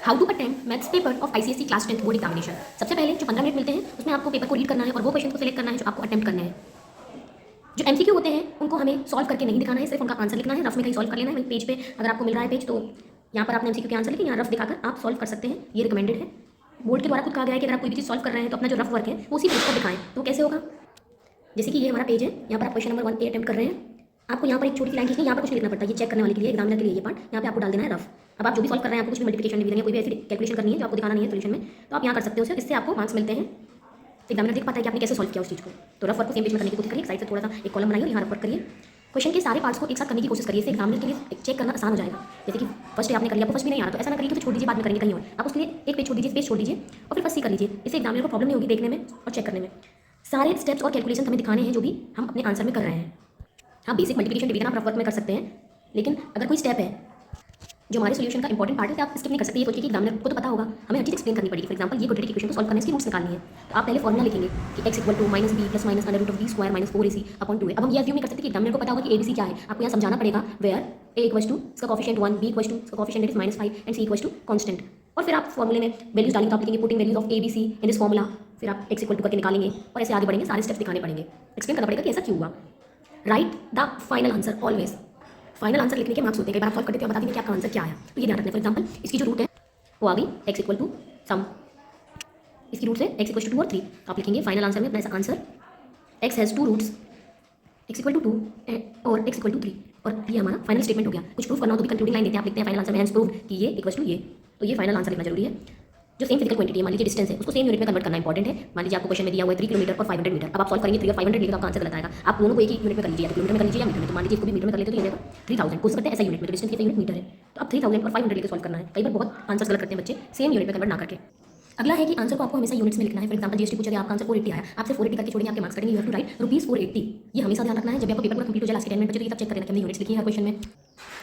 How to attempt maths paper of ICSE class 10th board examination. सबसे पहले जो 15 minute मिलते हैं उसमें आपको पेपर को रीड करना है और वो क्वेश्चन को सिलेक्ट करना है जो आपको अटेम्प्ट करने हैं। जो एमसीक्यू होते हैं उनको हमें सॉल्व करके नहीं दिखाना है, सिर्फ उनका आंसर लिखना है, रफ में कहीं सॉल्व कर लेना है। पेज पे अगर आपको मिल रहा है पेज तो यहाँ पर आपने एमसीक्यू के आंसर लिखे, यहाँ रफ दिखाकर आप सॉल्व कर सकते हैं, ये रिकमेंडेड है। बोर्ड के द्वारा खुद कहा गया है कि अगर आप कोई भी चीज़ सॉल्व कर रहे हैं तो अपना जो रफ वर्क है वो उसी पेज पर दिखाएं। तो कैसे होगा, जैसे कि ये हमारा पेज है, यहाँ पर आप क्वेश्चन नंबर 1 अटेम्प्ट कर रहे हैं। आपको यहाँ पर एक छोटी सी लाइन लिखनी है, यहाँ पर कुछ नहीं लिखना पड़ता, ये चेक करने वाले के लिए, एग्जामिनर के लिए ये पार्ट यहाँ पे आपको डाल देना है रफ। अब आप जो भी सॉल्व कर रहे हैं, आपको कुछ भी मल्टीप्लिकेशन डिवीजन या कोई भी ऐसी कैलकुलेशन करनी है जो आपको दिखाना नहीं है सोल्यूशन में, तो आप यहाँ कर सकते हो, इससे आपको मार्क्स मिलते हैं। एग्जामिनर देख पाता है कि आपने कैसे सॉल्व किया उस चीज़ को। तो रफ वर्क को सेम पेज में करने की कोशिश करिए, साइड से थोड़ा सा एक कॉलम बनाइए और यहाँ रफ वर्क करिए। क्वेश्चन के सारे पार्ट्स को एक साथ करने की कोशिश करिए, इससे एग्जामिनर के लिए चेक करना आसान हो जाएगा। जैसे कि फर्स्ट डे आपने कर लिया, आपको फर्स्ट भी नहीं आ रहा तो ऐसा ना करिए कि छोड़ दीजिए, बाद में करेंगे कहीं और। आप उसके लिए एक पेज छोड़ दीजिए, स्पेस छोड़ दीजिए और फिर फर्स्ट सी कर लीजिए। इससे एग्जामिनर को प्रॉब्लम नहीं होगी देखने में और चेक करने में। सारे स्टेप्स और कैलकुलेशन हमें दिखाने हैं जो भी हम अपने आंसर में कर रहे हैं। हाँ, बेसिक मल्टीप्लिकेशन डिवीजन आप रफ वर्क में कर सकते हैं, लेकिन अगर कोई स्टेप है जो हमारे सोल्यूशन का इंपॉर्टेंट पार्ट है तो आप स्किप नहीं कर सकते। ये सोचिए कि एग्जामिनर को तो पता होगा, हमें हर चीज़ एक्सप्लेन करनी पड़ेगी। फॉर एग्जाम्पल ये क्वाड्रेटिक इक्वेशन को सॉल्व करने की रूट्स निकालनी है, तो आप पहले फॉर्मुला लिखेंगे कि x equal to minus b plus minus under root of b square minus 4ac upon 2a। अब हम ये अज्यूम नहीं कर सकते कि एग्जामिनर को पता होगा कि abc क्या है, आपको यहाँ समझाना पड़ेगा वेयर a इक्वल टू इसका कोफिशिएंट 1, b इक्वल टू इसका coefficient that is -5 and c equal to constant. और फिर आप फॉर्मूले में वैल्यूज डालेंगे तो आप लिखेंगे putting values of a b c in this formula, फिर आप x इक्वल टू करके निकालेंगे और ऐसे आगे बढ़ेंगे, सारे स्टेप्स दिखाने पड़ेंगे, एक्सप्लेन करना पड़ेगा कि ऐसा क्यों हुआ। Right the final answer always. Final answer लिखने के मार्क्स होते हैं, कई बार आप सॉल्व करते थे और बता देंगे कि आपका आंसर क्या है, तो ये ध्यान रखना है। फॉर एग्जाम्पल इसकी जो रूट है वो आ गई x इक्वल टू सम, इसकी रूट है x इक्वल टू 2 और 3, तो आप लिखेंगे फाइनल आंसर में अपना ऐसा answer x has 2 roots x equal to 2 और x इक्वल टू 3, और ये हमारा फाइनल स्टेटमेंट हो गया। कुछ प्रूफ करना हो तो भी कंक्लूडिंग लाइन देते हैं, आप लिखते हैं फाइनल आंसर में हैंस प्रूव कि ये इक्वल टू ये, तो ये फाइनल आंसर लिखना जरूरी है। जो सेम फिजिकल क्वांटिटी है, मान लीजिए डिस्टेंस है, उसको सेम यूनिट में कन्वर्ट करना इंपॉर्टेंट है। मान लीजिए आपको क्वेश्चन में दिया हुआ है 3 किलोमीटर और 500 मीटर, अब आप सॉल्व करेंगे 3 और 500 लिखेगा, आपका आंसर गलत आएगा। आप दोनों को एक ही यूनिट में कर लीजिए, या किलोमीटर में कर लीजिए या मीटर में। तो मान लीजिए इसको भी मीटर में कर लेते तो ये जाएगा 3000, कोशिश करते हैं ऐसा यूनिट में, तो डिस्टेंस की यूनिट मीटर है, तो अब 3000 और 500 लेकर सॉल्व करना है। कई बार बहुत आंसर गलत करते हैं बच्चे सेम यूनिट में कन्वर्ट ना करके। अगला है कि आंसर को आपको हमेशा यूनिट्स में लिखना है। फॉर एग्जाम्पल जीएसटी पूछा गया, आपका आंसर 480 आया, आपसे 480 करके छोड़ेंगे, आपके मार्क्स कटेंगे, यू हैव टू राइट ₹480। ये हमेशा ध्यान रखना है, जब भी आपका पेपर पूरा कंप्लीट हो जाए, लास्ट के 10 मिनट बचे तो ये तब चेक करना कि हमने यूनिट्स लिखी है हर क्वेश्चन में।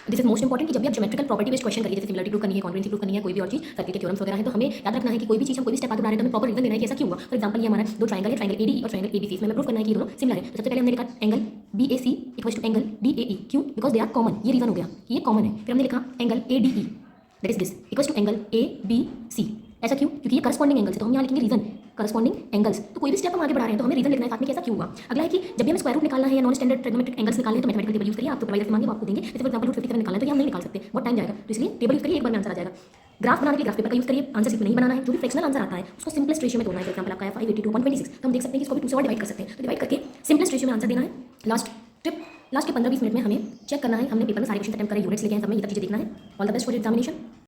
दिस इज मोस्ट इंपॉर्टेंट कि जब भी आप ज्योमेट्रिकल प्रॉपर्टी बेस्ड क्वेश्चन करिए, जैसे सिमिलरिटी प्रूव करनी है, कॉन्ग्रुएंसी प्रूव करनी है, कोई भी और चीज सर्किट के थ्योरम्स वगैरह है, तो हमें याद रखना है कि कोई भी चीज हम कोई भी स्टेप आगे बढ़ा रहे हैं तो हमें प्रॉपर रीजन देना है कि ऐसा क्यों हुआ। फॉर एग्जाम्पल ये हमारा दो ट्रायंगल है, ट्रायंगल एडी और ट्रायंगल एबीसी, इसमें हमें प्रूव करना है कि ये दोनों सिमिलर है। तो सबसे पहले हमने लिखा angle BAC equal to angle DAE, क्यों? बिकॉज दे आर कॉमन, ये रीजन हो गया कि ये कॉमन है। फिर हमने लिखा angle ADE that is this equal to angle ABC, ऐसा क्यों? क्योंकि ये करस्पॉन्डिंग एंगल्स है, तो हम यहाँ लिखेंगे रीजन करस्पॉन्डिंग एंगल्स। तो कोई भी स्टेप हम आगे बढ़ा रहे हैं तो हमें रीजन लिखना है साथ में कि ऐसा क्यों हुआ। अगला है कि जब भी हमें स्क्वायर रूट निकालना है या नॉन स्टैंडर्ड ट्रिग्नोमेट्रिक एंगल्स निकालने हैं तो मैथमेटिकल टेबल यूज करिए, आपको प्रोवाइडर से मांगे वो आपको देंगे। जैसे फॉर एग्जाम्पल √57 निकालना है तो ये हम नहीं निकाल सकते, बहुत टाइम जाएगा, तो इसलिए टेबल यूज करिए, एक बार में आंसर आ जाएगा। ग्राफ बनाने के लिए ग्राफ पेपर का यूज करिए, आंसर शीट में नहीं बनाना है। जो भी फ्रैक्शनल आंसर आता है उसको सिंपलेस्ट रेशियो में तोड़ना है। फॉर एग्जाम्पल आपका है 582.26, तो हम देख सकते हैं कि इसको भी 2 से और डिवाइड कर सकते हैं, तो डिवाइड करके सिंपलेस्ट रेशियो में आंसर देना है। लास्ट टिप, लास्ट के 15-20 मिनट में हमें चेक करना है हमने पेपर में सारे क्वेश्चन अटेम्प्ट करे, यूनिट्स लिखे हैं, सब में ये सब चीजें देखना है। All the best for examination.